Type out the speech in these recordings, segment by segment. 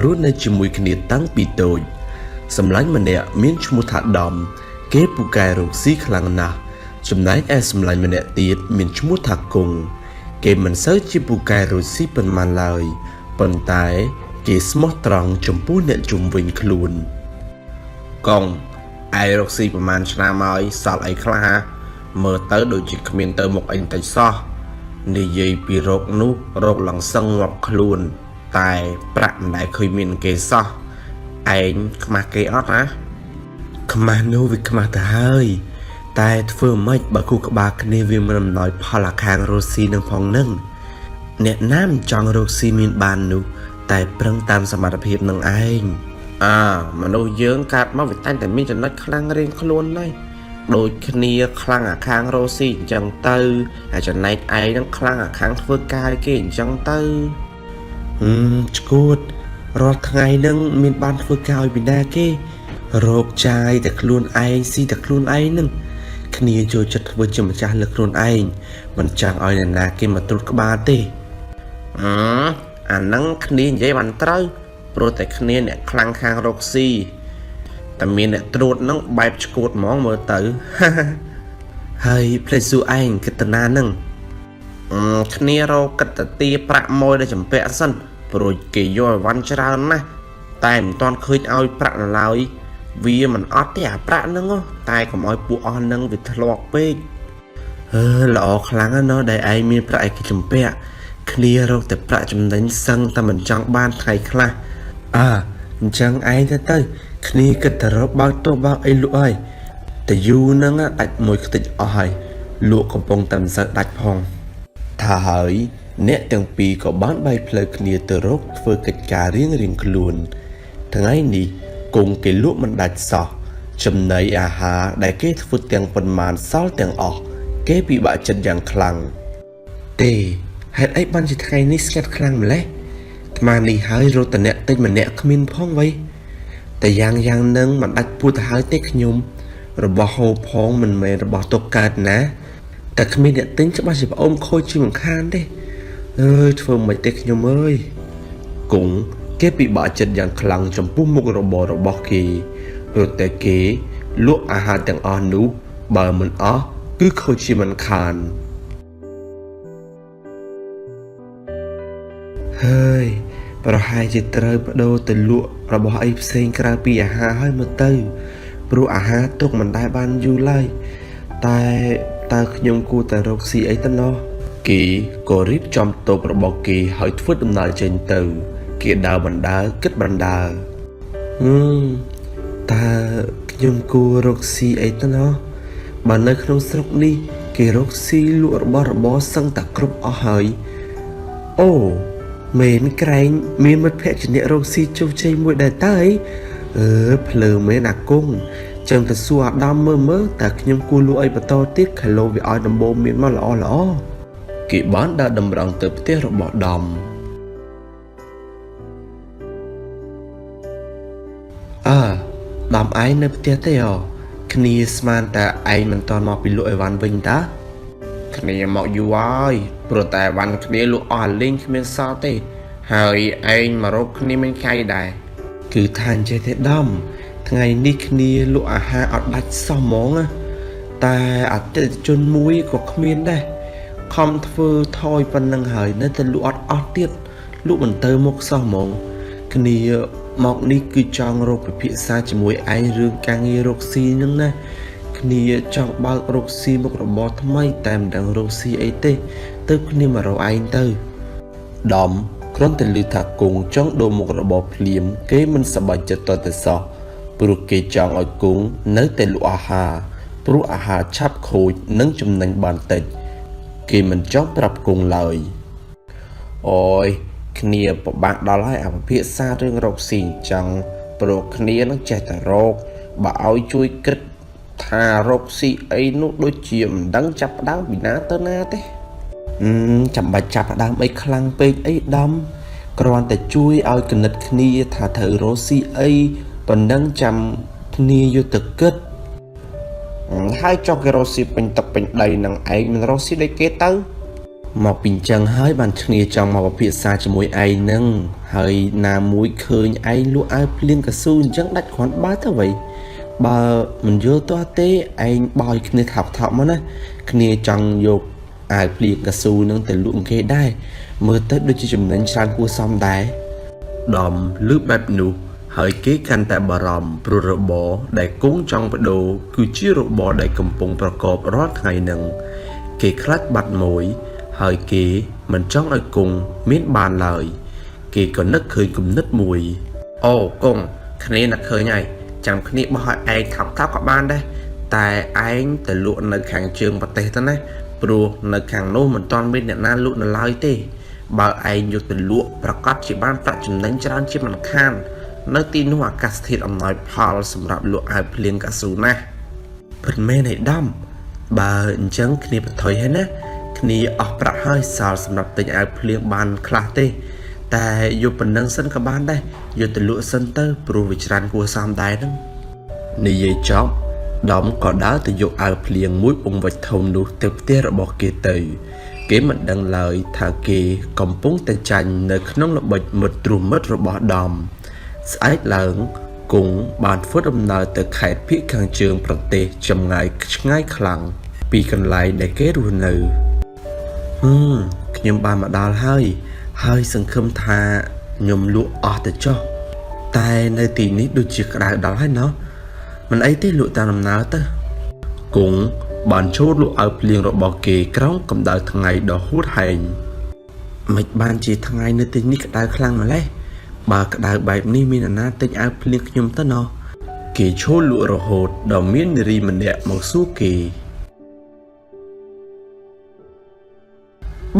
រស់នៅជាមួយគ្នាតាំងពីតូចសម្លាញ់ម្នាក់មានឈ្មោះថាដំគេពូកែរកស៊ីខ្លាំងណាស់ចំណែកឯសម្លាញ់ម្នាក់ទៀតមានឈ្មោះថាគង់គេមិនសូវជាពូកែរកស៊ីប៉ុន្មានឡើយប៉ុន្តែគេស្មោះត្រង់ចំពោះអ្នកជុំវិញខ្លួនកងឯរកស៊ីប្រហែលឆ្នាំហើយសល់អីខ្លះមើលទៅដូចជាគ្មានទៅមុខអីតិចសោះនិយាយពីរកនោះរកឡើងសឹងងាប់ខ្លួនតែប្រាក់មិនដែលឃើញមានគេសោះឯងខ្មាស់គេអត់ហ៎ខ្មាស់នោះវាខ្មាស់ទៅហើយតែធ្វើម៉េចបើគូក្បាលគ្នាវាមិនអំណោយផលអាខាងរកស៊ីនឹងផងនឹងអ្នកណាមិនចង់រកស៊ីមានបាននោះតែប្រឹងតាមសមត្ថភាពនឹងឯងមនុស្សយើងកើតមកវាតែមានចំណុចខ្លាំងរៀងខ្លួនហើយដូចគ្នាខ្លាំងអាខាងរកស៊ីអញ្ចឹងទៅហើយចំណែកឯងនឹងខ្លាំងអាខាងធ្វើការគេអញ្ចឹងទៅឈួតរាល់ថ្ងៃនឹងមានបានធ្វើការឲ្យពីណាគេរោគចាយតែខ្លួនឯងស៊ីតែខ្លួនឯងនឹងគ្នាចូលចិត្តធ្វើជាម្ចាស់លើខ្លួនឯងមិនចង់ឲ្យអ្នកណាគេមកត្រួតក្បាលទេអាហ្នឹងគ្នានិយាយបានត្រូវព្រោះតែគ្នាអ្នកខ្លាំងខាងរកស៊ីតែមានអ្នកត្រួតហ្នឹងបែបឈួតហ្មងមើលទៅហើយផ្លេចសួរឯងគិតតាណាហ្នឹងគ្នារកកិត្តទាប្រាក់មួយដល់ចម្ពាក់សិនព្រោះគេយកអីវ៉ាន់ច្រើនណាស់តែមិនទាន់ឃើញឲ្យប្រាក់នៅឡើយវាមិនអត់ទេអាប្រាក់ហ្នឹងតែកុំឲ្យពួកអស់ហ្នឹងវាធ្លាប់ពេកល្អខ្លាំងណាស់ដែលឯងមានប្រាក់ឯកចម្ពាក់គ្នារកតែប្រាក់ចំណេញសឹងតែមិនចង់បានថ្ងៃខ្លះអញ្ចឹងឯងទៅគ្នាគិតតែរកបើកទោះបើកអីលក់ហើយតែយូរហ្នឹងដាច់មួយខ្ទេចអស់ហើយលក់កំពុងតែមិនសូវដាច់ផងថាហើយអ្នកទាំងពីរក៏បានបែកផ្លូវគ្នាទៅរកធ្វើកិច្ចការរៀងខ្លួនថ្ងៃនេះគង់គេលក់មិនដាច់សោះចំណីអាហារដែលគេធ្វើទាំងប៉ុន្មានសល់ទាំងអស់គេពិបាកចិត្តយ៉ាងខ្លាំងទេហេតុអីបានជាថ្ងៃនេះស្ងាត់ខ្លាំងម្ល៉េះអាត្មានេះហើយរត់តអ្នកតិចម្នាក់គ្មានផងវ៉ៃតែយ៉ាងនឹងមិនដាច់ពួតទៅហើយទេខ្ញុំរបស់ហូបផងមិនមែនរបស់ទុកកើតណាតែគ្មានអ្នកទិញច្បាស់ជាប្អូនខូចជាមិនខានទេធ្វើមិនទេខ្ញុំអើយគង់គេពិបាកចិត្តយ៉ាងខ្លាំងចំពោះមុខរបររបស់គេព្រោះតែគេលក់អាហារទាំងអស់នោះបើមិនអស់គឺខូចជាមិនខានហើយប្រហែលជាត្រូវបដូរទៅលក់របស់អីផ្សេងក្រៅពីអាហារហើយមកទៅព្រោះអាហារទុកមិនដែលបានយូរឡើយតែតើខ្ញុំគួរតែរកស៊ីអីទៅណោះគេក៏រៀបចំតូបរបស់គេហើយធ្វើដំណើរចេញទៅគេដើរបណ្ដើរគិតបណ្ដើរតើខ្ញុំគួររកស៊ីអីទៅណោះបើនៅក្នុងស្រុកនេះគេរកស៊ីលក់របរសឹងតែគ្រប់អស់ហើយអូមែនក្រែងមានមិត្តភក្តិជាអ្នករកស៊ីជោគជ័យមួយដែរតើភ្លើមែនអាគង់ចឹងទៅសួរអាដាមមើលតើខ្ញុំគួរលក់អីបន្តទៀតខែលោវាឲ្យដំបូងមានមកល្អគេបានដើរតម្រង់ទៅផ្ទះរបស់ដំដំឯងនៅផ្ទះទេគ្នាស្មានតែឯងមិនតន់មកពីលក់អីវ៉ាន់វិញតាគ្នាមកយូរហើយព្រោះតែវ៉ាន់គ្នាលក់អស់លេងគ្មានសល់ទេហើយឯងមករកគ្នាមានកាយដែរគឺថាអញ្ចេះទេដំថ្ងៃនេះគ្នាលក់អាហារអត់ដាច់សោះហ្មងតែអតិថិជនមួយក៏គ្មានដែរខំធ្វើថយប៉ុណ្ណឹងហើយនៅតែលក់អត់អស់ទៀតលក់មិនទៅមុខសោះហ្មងគ្នាមកនេះគឺចង់រកពិភាក្សាជាមួយឯងរឿងការងាររកស៊ីហ្នឹងណាគ្នាចង់បើករកស៊ីមុខរបរថ្មីតែមិនដឹងរកស៊ីអីទេទៅគ្នាមករកឯងទៅដំគ្រាន់តែឮថាគង់ចង់ដូរមុខរបរភ្លាមគេមិនសប្បាយចិត្តតទៅសោះព្រោះគេចង់ឲ្យគង់នៅតែលក់អាហារព្រោះអាហារឆាប់ខូចនិងចំណេញបានតិចគេមិនចង់ប្រាប់គង់ឡើយអូយគ្នាពិបាកដល់ហើយអភិភាសារឿងរកស៊ីអញ្ចឹងព្រោះគ្នានឹងចេះតែរកបើឲ្យជួយគិតថារកស៊ីអីនោះដូចជាមិនដឹងចាប់ផ្ដើមពីណាទៅណាទេចាំបាច់ចាប់ផ្ដើមអីខ្លាំងពេកអីដំគ្រាន់តែជួយឲ្យគណិតគ្នាថាត្រូវរកស៊ីអីប៉ុណ្ណឹងចាំគ្នាយកទៅគិតហើយចុះគេរកស៊ីពេញទឹកពេញដីនឹងឯងមិនរកស៊ីដូចគេទៅ một bình chân hơi bàn chân trong một phía xa cho mỗi ai nâng hơi nà mũi khơi ai lúa ai liên cả su chẳng đặt khoản bá thế vậy bà mình vô toa tế anh bòi cái thọc mà nè cái trong dục ai liên cả su nâng từ luận ghê đai mơ tết đôi chỉ chùm đánh sang cua xong đáy đòm lướt bẹp nụ hơi kế canh tại bà ròm pro rộ bó đại cúng trong bà đồ cứ chi rộ bó đại cầm bông bà cọp rót ngày nâng kê khát bạch mối hơi kê mình trong ở cùng miết bàn lời kê có nứt khơi cùng nứt mùi ồ cùng khả này là khơi này chẳng khả này bà hỏi anh thọc thóc của ban đây tại anh từ lụa nơi kháng trường và tê tân này pro nơi kháng nô mình toàn bên nhận na lụa nơi lai tê bà anh vô từ lụa và có chỉ ban tạ chùm đánh cho anh chứ mình khan nơi tin hoa cắt thịt ông nói Paul sầm rạp lụa ai liên cả số na phần mê này đâm bà chẳng khả này bà thôi hết áนี่ออกประให้สาวสำหรับตัวอย่างเพลียงบานคลาเต้แต่อยู่เป็นนังเส้นกับบ้านได้อยู่แต่ลุเซนเตอร์ปรูวิจารณ์กัวสามได้นั่งนี่ยัยจ๊อบดอมก็ได้แต่อยู่เอาเพลียงมุ้ยองวัดทงดูเติบเตี้ยระบอกเกตยเกมันดังเลยถ้าเกกำปุ้งแต่จันในขนมระเบิดมดตรุมมดระบอกดอมสายหลังกุ้งบานฟุตดำเนินแต่ไข่พิขังเชิงประเทศจำไงง่ายคลังปีกันไล่ในเกรูนเลยខ្ញុំបានមកដល់ហើយសង្ឃឹមថាខ្ញុំលក់អស់ទៅចុះតែនៅទីនេះដូចជាក្តៅដល់ហើយណោះមិនអីទេលក់តាមដំណើរទៅគង់បានចូលលក់ឲ្យភ្លៀងរបស់គេក្រោមកម្ដៅថ្ងៃដ៏ហួតហែងមិនបានជាថ្ងៃនៅទីនេះក្តៅខ្លាំងម្ល៉េះបើក្តៅបែបនេះមានអាណាទិញឲ្យភ្លៀងខ្ញុំទៅណោះគេឈោលលក់រហូតដល់មាននារីម្នាក់មកសួរគេ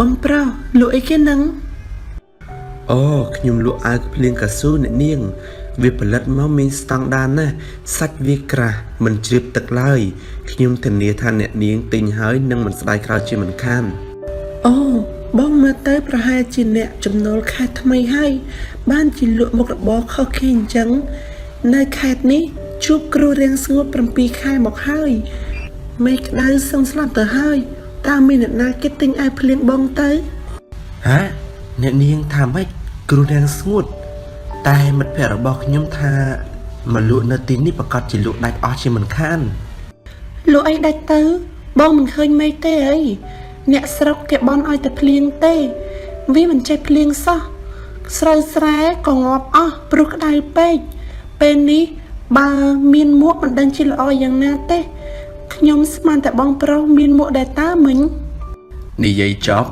បងប្រោលក់អីគេនឹងអូខ្ញុំលក់អាវភ្លៀងកៅស៊ូអ្នកនាងវាផលិតមកមានស្តង់ដារណាស់សាច់វាក្រាស់មិនជ្រាបទឹកឡើយខ្ញុំធានាថាអ្នកនាងទិញហើយនឹងមិនស្ដាយក្រោយជាមិនខានអូបងមើលទៅប្រហែលជាអ្នកចំណូលខេត្តថ្មីហើយបានជាលក់មុខរបរខុសគេអញ្ចឹងនៅខេត្តនេះជួបគ្រូរៀងស្ងួត7ខែមកហើយមេក្តៅសឹងស្លាប់ទៅហើយតើមានអ្នកណាគេទិញឲ្យភ្លៀងបងទៅហាអ្នកនាងថាម៉េចគ្រូរៀងស្ងួតតែមិត្តភក្តិរបស់ខ្ញុំថាមកលក់នៅទីនេះប្រកាសជាលក់ដាច់អស់ជាមិនខានលក់អីដាច់ទៅបងមិនឃើញមេឃទេអីអ្នកស្រុកគេបន់ឲ្យតែភ្លៀងទេវាមិនចេះភ្លៀងសោះស្រូវស្រែក៏ងាប់អស់ព្រោះក្តៅពេកពេលនេះបើមានមួកមិនដឹងជាល្អយ៉ាងណាទេខ្ញុំស្មានតែបងប្រុសមានមួកដែរតើមិញនិយាយចប់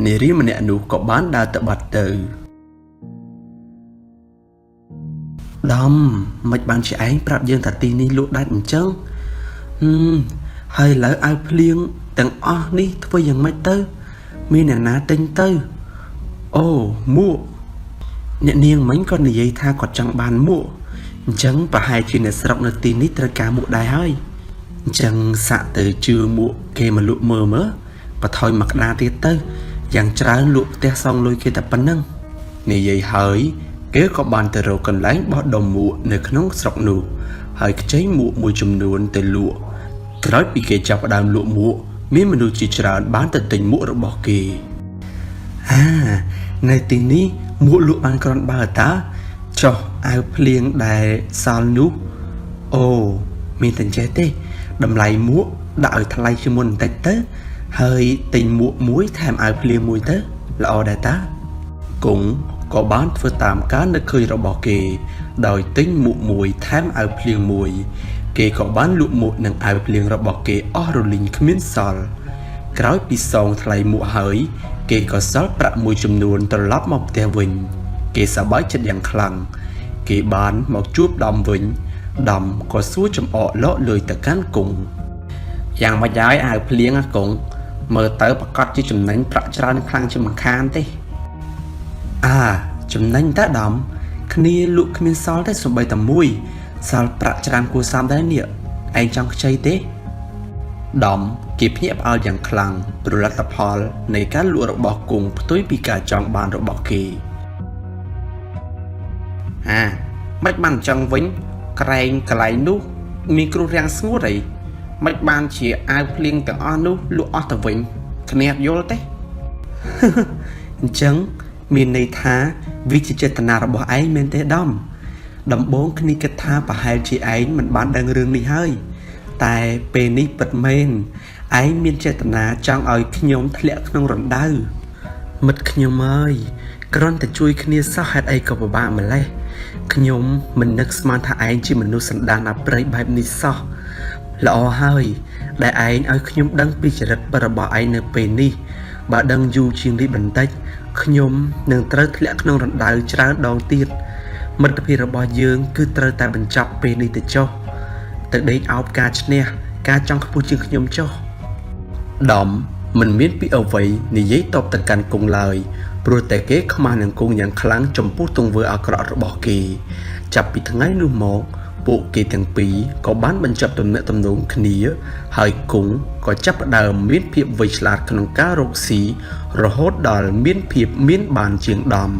នារីម្នាក់នោះក៏បានដើរទៅបាត់ទៅដំមិនបានជាឯងប្រាប់យើងថាទីនេះលក់ដាច់អញ្ចឹងហើយឥឡូវឲ្យភ្លៀងទាំងអស់នេះធ្វើយ៉ាងម៉េចទៅមានអ្នកណាទិញទៅអូមួកអ្នកនាងមិញក៏និយាយថាគាត់ចង់បានមួកអញ្ចឹងប្រហែលជាអ្នកស្រុកនៅទីនេះត្រូវការមួកដែរហើយអញ្ចឹងសាក់ទៅជឿមួកគេមកលក់មើលបន្ថយមកក្តារទៀតទៅយ៉ាងច្រើនលក់ផ្ទះសងលុយគេតែប៉ុណ្ណឹងនិយាយហើយគេក៏បានទៅរកកន្លែងបោះដុំមួកនៅក្នុងស្រុកនោះហើយខ្ចីមួកមួយចំនួនទៅលក់ក្រោយពីគេចាប់ផ្ដើមលក់មួកមានមនុស្សជាច្រើនបានទៅទិញមួករបស់គេនៅទីនេះមួកលក់បានគ្រាន់បើតាចុះអាវភ្លៀងដែលសល់នោះអូមានតែចេះទេតម្លៃមួកដាក់ឲ្យថ្លៃជាងមុនបន្តិចទៅហើយទិញមួកមួយថែមអាវភ្លៀងមួយទៅល្អដែរតាគង់ក៏បានធ្វើតាមការនឹកឃើញរបស់គេដោយទិញមួកមួយថែមអាវភ្លៀងមួយគេក៏បានលក់មួកនិងអាវភ្លៀងរបស់គេអស់រលីងគ្មានសល់ក្រោយពីសងថ្លៃមួកហើយគេក៏សល់ប្រាក់មួយចំនួនត្រឡប់មកផ្ទះវិញគេសប្បាយចិត្តយ៉ាងខ្លាំងគេបានមកជួបដំវិញដំក៏សួរចំអកលក់លុយទៅកាន់គង់យ៉ាងម៉េចហើយអាវភ្លៀងគង់មើលទៅប្រកាសជាចំណេញប្រាក់ច្រើនខ្លាំងជាមិនខានទេចំណេញតែដំគ្នាលក់គ្មានសល់ទេសូម្បីតែមួយសល់ប្រាក់ច្រើនគួរសមដែរនេះឯងចង់ខ្ចីទេដំគេភ្ញាក់ផ្អើលយ៉ាងខ្លាំងព្រោះលទ្ធផលនៃការលក់របស់គង់ផ្ទុយពីការចង់បានរបស់គេមិនបានចង់វិញក្រែងកន្លែងនោះមានគ្រោះរាំងស្ងួតអីមិនបានជាអាវភ្លៀងទាំងអស់នោះលក់អស់ទៅវិញគ្នាយល់ទេ អញ្ចឹងមានន័យថាវិជាចេតនារបស់ឯងមែនទេដំដំបងគ្នាគិតថាប្រហែលជាឯងមិនបានដឹងរឿងនេះហើយតែពេលនេះពិតមែនឯងមានចេតនាចង់ឲ្យខ្ញុំធ្លាក់ក្នុងរណ្ដៅមិត្តខ្ញុំអើយគ្រាន់តែជួយគ្នាសោះហេតុអីក៏ពិបាកម្លេះខ្ញុំមិននឹកស្មានថាឯងជាមនុស្សសន្តានអប្រិយបែបនេះសោះល្អហើយដែលឯងឲ្យខ្ញុំដឹងពីចរិតរបស់ឯងនៅពេលនេះបើដឹងយូរជាងនេះបន្តិចខ្ញុំនឹងត្រូវធ្លាក់ក្នុងរណ្ដៅច្រើនដងទៀតមិត្តភាពរបស់យើងគឺត្រូវតែបញ្ចប់ពេលនេះទៅចុះទៅដេកអោបការឈ្នះការចង់ខ្ពស់ជាងខ្ញុំចុះដំមិនមានពីអ្វីនិយាយតបទៅកាន់គង់ឡើយព្រោះតែគេខ្មាស់នឹងគង់យ៉ាងខ្លាំងចំពោះទង្វើអាក្រក់របស់គេចាប់ពីថ្ងៃនោះមកពួកគេទាំងពីរក៏បានបញ្ចប់ទំនាក់ទំនងគ្នាហើយគង់ក៏ចាប់ផ្ដើមមានភាពវៃឆ្លាតក្នុងការរកស៊ីរហូតដល់មានភាពមានបានជាងដំ